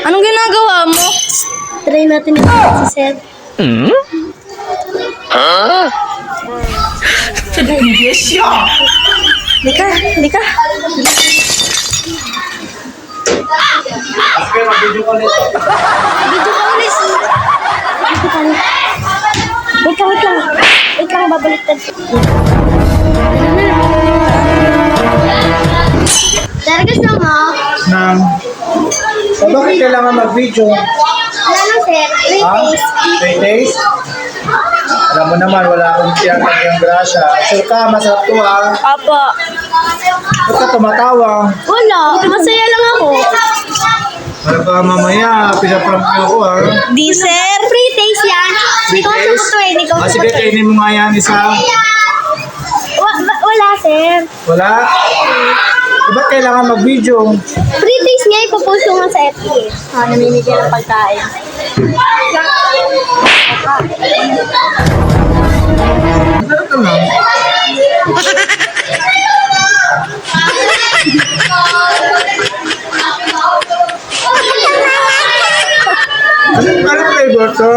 Anong ginagawa mo? Try natin yung si Sir. Lika, lika. Video call ulit. Wait lang. Wait lang, babaliktad. Sir, gusto mo? Nang, bakit kailangan mag-video? Ano lang, sir? 3 Ha? days. 3 days? Alam mo naman, wala akong tiyatag yung grasya. Sure ka, masarap to ha. Apo. Ba't ka tumatawa? Wala, masaya lang ako. Baka mamaya, pinaprank niyo ako ha. Di, sir. 3 days yan. Ikaw days? to eh, ikaw Ah, sige, kainin mo nga yan isa. Wala, sir. Wala? Ba't kailangan mag-video? 3 days nga, ipopost ko nga sa FB eh. Namimigay ng pagkain. Ano ka lang? Anong flavor to?